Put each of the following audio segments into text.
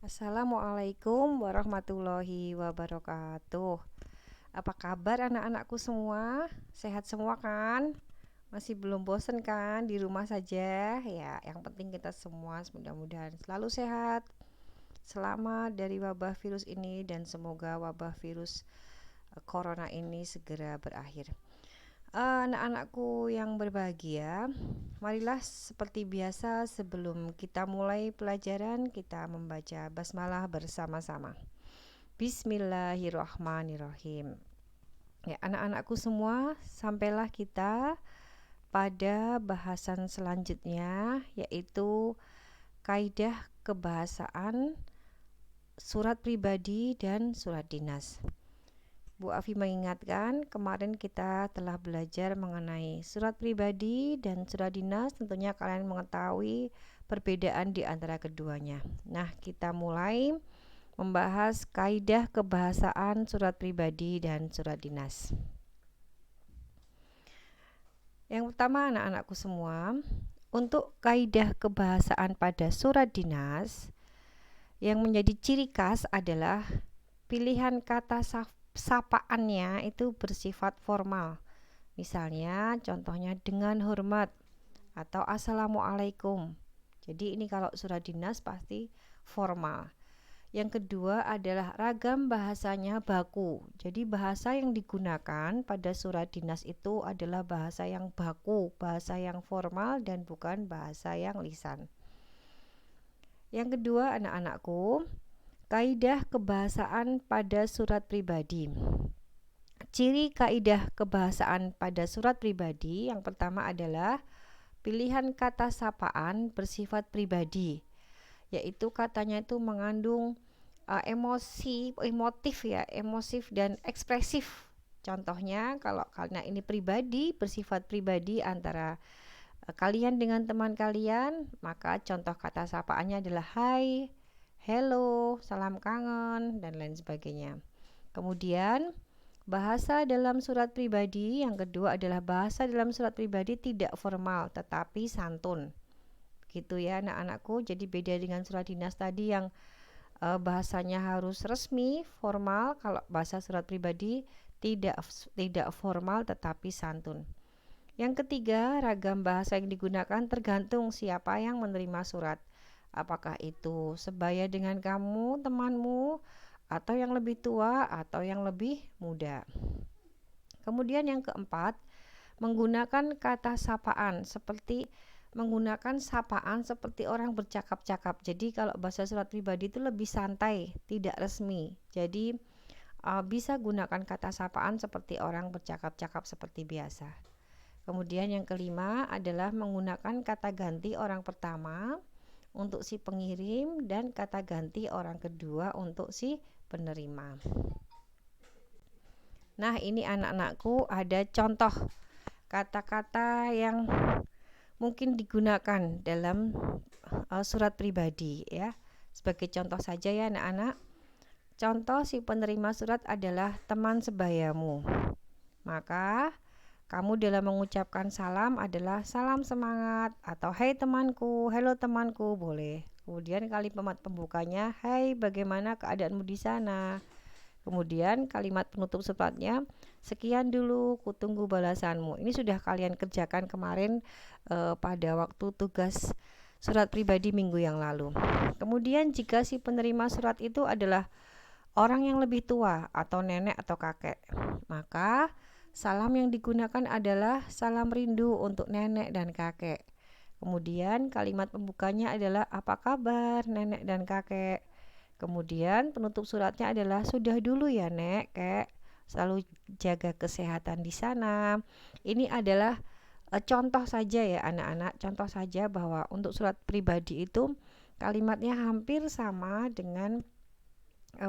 Assalamualaikum warahmatullahi wabarakatuh. Apa kabar anak-anakku semua? Sehat semua kan? Masih belum bosen kan di rumah saja? Ya, yang penting kita semua mudah-mudahan selalu sehat, selamat dari wabah virus ini dan semoga wabah virus corona ini segera berakhir. Anak-anakku yang berbahagia, marilah seperti biasa sebelum kita mulai pelajaran kita membaca basmalah bersama-sama. Bismillahirrahmanirrahim. Ya, anak-anakku semua, sampailah kita pada bahasan selanjutnya, yaitu kaidah kebahasaan surat pribadi dan surat dinas. Bu Afi mengingatkan, kemarin kita telah belajar mengenai surat pribadi dan surat dinas. Tentunya kalian mengetahui perbedaan di antara keduanya. Nah, kita mulai membahas kaidah kebahasaan surat pribadi dan surat dinas. Yang pertama, anak-anakku semua, untuk kaidah kebahasaan pada surat dinas, yang menjadi ciri khas adalah pilihan kata sapaannya itu bersifat formal. Misalnya, contohnya dengan hormat atau assalamualaikum. Jadi ini kalau surat dinas pasti formal. Yang kedua adalah ragam bahasanya baku. Jadi bahasa yang digunakan pada surat dinas itu adalah bahasa yang baku, bahasa yang formal dan bukan bahasa yang lisan. Yang kedua, anak-anakku, kaidah kebahasaan pada surat pribadi. Ciri kaidah kebahasaan pada surat pribadi yang pertama adalah pilihan kata sapaan bersifat pribadi, yaitu katanya itu mengandung emotif dan ekspresif. Contohnya kalau karena ini pribadi, bersifat pribadi antara kalian dengan teman kalian, maka contoh kata sapaannya adalah hai, hello, salam kangen, dan lain sebagainya. Kemudian bahasa dalam surat pribadi yang kedua adalah bahasa dalam surat pribadi tidak formal tetapi santun. Gitu ya anak-anakku. Jadi beda dengan surat dinas tadi yang bahasanya harus resmi, formal. Kalau bahasa surat pribadi tidak formal tetapi santun. Yang ketiga, ragam bahasa yang digunakan tergantung siapa yang menerima surat. Apakah itu sebaya dengan kamu, temanmu, atau yang lebih tua, atau yang lebih muda. Kemudian yang keempat, menggunakan kata sapaan seperti orang bercakap-cakap. Jadi kalau bahasa surat pribadi itu lebih santai, tidak resmi. Jadi bisa gunakan kata sapaan seperti orang bercakap-cakap seperti biasa. Kemudian yang kelima adalah menggunakan kata ganti orang pertama untuk si pengirim dan kata ganti orang kedua untuk si penerima. Nah, ini anak-anakku ada contoh kata-kata yang mungkin digunakan dalam surat pribadi ya. Sebagai contoh saja ya anak-anak. Contoh si penerima surat adalah teman sebayamu. Maka kamu dalam mengucapkan salam adalah salam semangat atau hai temanku, hello temanku boleh. Kemudian kalimat pembukanya, hai bagaimana keadaanmu di sana. Kemudian kalimat penutup suratnya, sekian dulu, kutunggu balasanmu. Ini sudah kalian kerjakan kemarin pada waktu tugas surat pribadi minggu yang lalu. Kemudian jika si penerima surat itu adalah orang yang lebih tua atau nenek atau kakek, maka salam yang digunakan adalah salam rindu untuk nenek dan kakek. Kemudian kalimat pembukanya adalah apa kabar nenek dan kakek. Kemudian penutup suratnya adalah sudah dulu ya nek, kek. Selalu jaga kesehatan di sana. Ini adalah contoh saja ya anak-anak, contoh saja bahwa untuk surat pribadi itu kalimatnya hampir sama dengan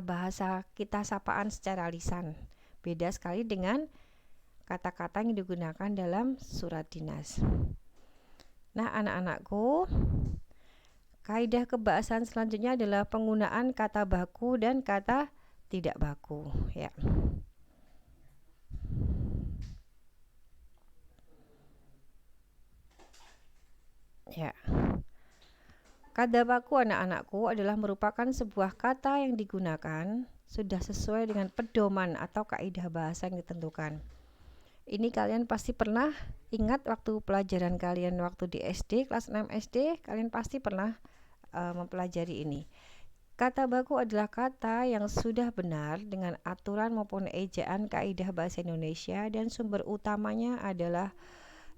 bahasa kita sapaan secara lisan. Beda sekali dengan kata-kata yang digunakan dalam surat dinas. Nah, anak-anakku, kaidah kebahasaan selanjutnya adalah penggunaan kata baku dan kata tidak baku, ya. Ya. Kata baku anak-anakku adalah merupakan sebuah kata yang digunakan sudah sesuai dengan pedoman atau kaidah bahasa yang ditentukan. Ini kalian pasti pernah ingat waktu pelajaran kalian waktu di SD, kelas 6 SD, kalian pasti pernah mempelajari ini. Kata baku adalah kata yang sudah benar dengan aturan maupun ejaan kaidah bahasa Indonesia dan sumber utamanya adalah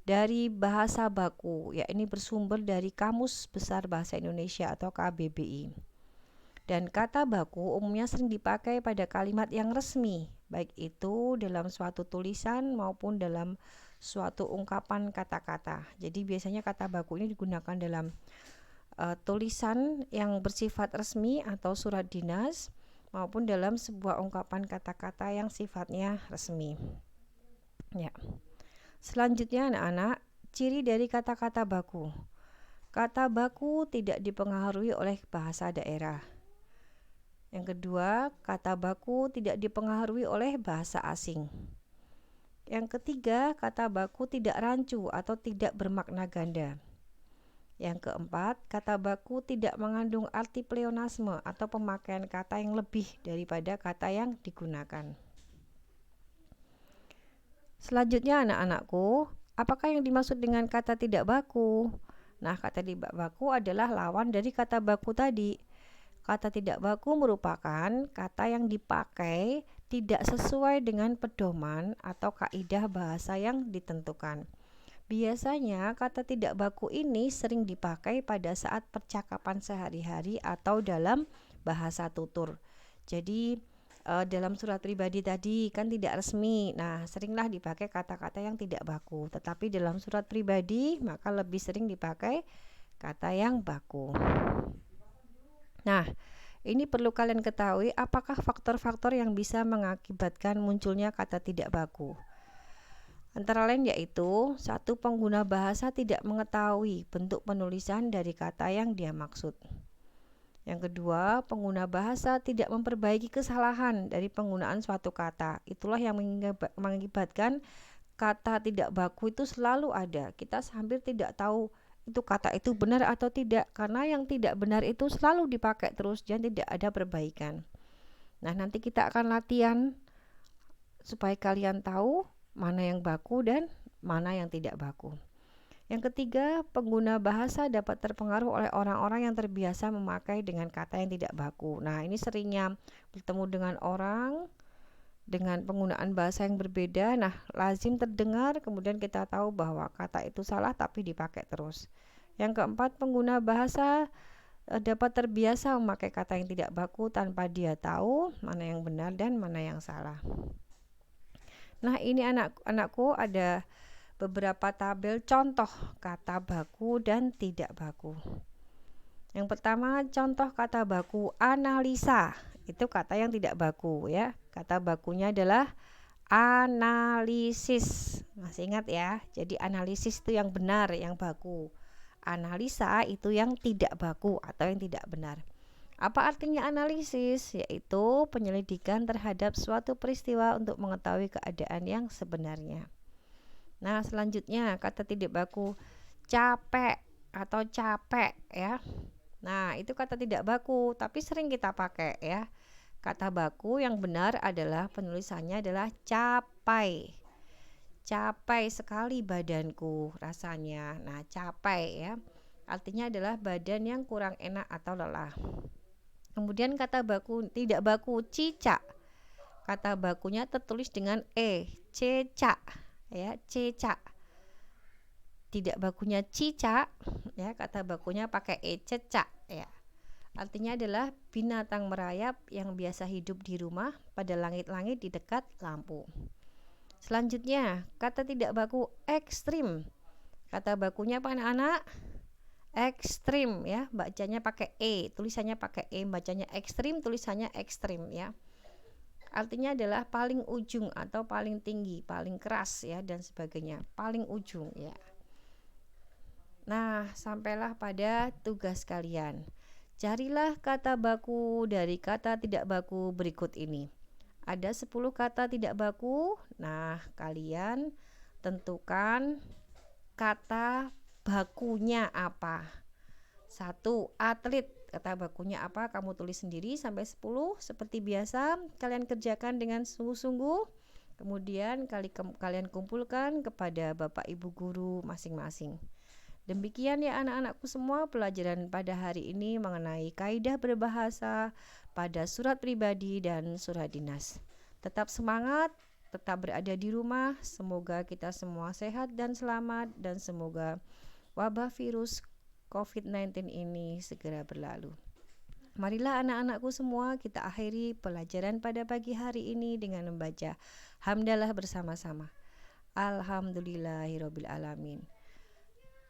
dari bahasa baku, ya ini bersumber dari Kamus Besar Bahasa Indonesia atau KBBI. Dan kata baku umumnya sering dipakai pada kalimat yang resmi, baik itu dalam suatu tulisan maupun dalam suatu ungkapan kata-kata. Jadi biasanya kata baku ini digunakan dalam tulisan yang bersifat resmi atau surat dinas maupun dalam sebuah ungkapan kata-kata yang sifatnya resmi. Ya. Selanjutnya anak-anak, ciri dari kata-kata baku. Kata baku tidak dipengaruhi oleh bahasa daerah. Yang kedua, kata baku tidak dipengaruhi oleh bahasa asing. Yang ketiga, kata baku tidak rancu atau tidak bermakna ganda. Yang keempat, kata baku tidak mengandung arti pleonasme atau pemakaian kata yang lebih daripada kata yang digunakan. Selanjutnya anak-anakku, apakah yang dimaksud dengan kata tidak baku? Nah, kata tidak baku adalah lawan dari kata baku tadi. Kata tidak baku merupakan kata yang dipakai tidak sesuai dengan pedoman atau kaidah bahasa yang ditentukan. Biasanya kata tidak baku ini sering dipakai pada saat percakapan sehari-hari atau dalam bahasa tutur. Jadi dalam surat pribadi tadi kan tidak resmi. Nah, seringlah dipakai kata-kata yang tidak baku. Tetapi dalam surat pribadi maka lebih sering dipakai kata yang baku. Nah, ini perlu kalian ketahui apakah faktor-faktor yang bisa mengakibatkan munculnya kata tidak baku. Antara lain yaitu, satu, pengguna bahasa tidak mengetahui bentuk penulisan dari kata yang dia maksud. Yang kedua, pengguna bahasa tidak memperbaiki kesalahan dari penggunaan suatu kata. Itulah yang mengakibatkan kata tidak baku itu selalu ada. Kita hampir tidak tahu itu kata itu benar atau tidak, karena yang tidak benar itu selalu dipakai terus dan tidak ada perbaikan. Nah, nanti kita akan latihan supaya kalian tahu mana yang baku dan mana yang tidak baku. Yang ketiga, pengguna bahasa dapat terpengaruh oleh orang-orang yang terbiasa memakai dengan kata yang tidak baku. Nah, ini seringnya bertemu dengan orang dengan penggunaan bahasa yang berbeda. Nah, lazim terdengar, kemudian kita tahu bahwa kata itu salah tapi dipakai terus. Yang keempat, pengguna bahasa dapat terbiasa memakai kata yang tidak baku tanpa dia tahu mana yang benar dan mana yang salah. Nah, ini anak-anakku ada beberapa tabel contoh kata baku dan tidak baku. Yang pertama, contoh kata baku analisa. Itu kata yang tidak baku ya. Kata bakunya adalah analisis. Masih ingat ya? Jadi analisis itu yang benar, yang baku. Analisa itu yang tidak baku atau yang tidak benar. Apa artinya analisis? Yaitu penyelidikan terhadap suatu peristiwa untuk mengetahui keadaan yang sebenarnya. Nah, selanjutnya kata tidak baku capek atau capek ya. Nah, itu kata tidak baku, tapi sering kita pakai ya. Kata baku yang benar adalah penulisannya adalah capai. Capai sekali badanku rasanya. Nah, capai ya. Artinya adalah badan yang kurang enak atau lelah. Kemudian kata baku tidak baku cicak. Kata bakunya tertulis dengan cecak ya, cecak. Tidak bakunya cicak ya, kata bakunya pakai cecak ya. Artinya adalah binatang merayap yang biasa hidup di rumah pada langit-langit di dekat lampu. Selanjutnya, kata tidak baku ekstrim. Kata bakunya apa anak-anak? Ekstrim ya, bacanya pakai tulisannya pakai bacanya ekstrim, tulisannya ekstrim ya. Artinya adalah paling ujung atau paling tinggi, paling keras ya dan sebagainya, paling ujung ya. Nah, sampailah pada tugas kalian. Carilah kata baku dari kata tidak baku berikut ini. Ada 10 kata tidak baku. Nah, kalian tentukan kata bakunya apa. 1. Atlet. Kata bakunya apa? Kamu tulis sendiri sampai 10. Seperti biasa, kalian kerjakan dengan sungguh-sungguh. Kemudian kalian kumpulkan kepada Bapak Ibu guru masing-masing. Demikian ya anak-anakku semua, pelajaran pada hari ini mengenai kaidah berbahasa pada surat pribadi dan surat dinas. Tetap semangat, tetap berada di rumah. Semoga kita semua sehat dan selamat, dan semoga wabah virus COVID-19 ini segera berlalu. Marilah anak-anakku semua, kita akhiri pelajaran pada pagi hari ini dengan membaca hamdalah bersama-sama. Alhamdulillahirabbil alamin.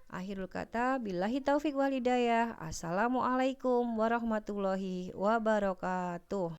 Akhirul kata, billahi taufik wal hidayah. Assalamualaikum warahmatullahi wabarakatuh.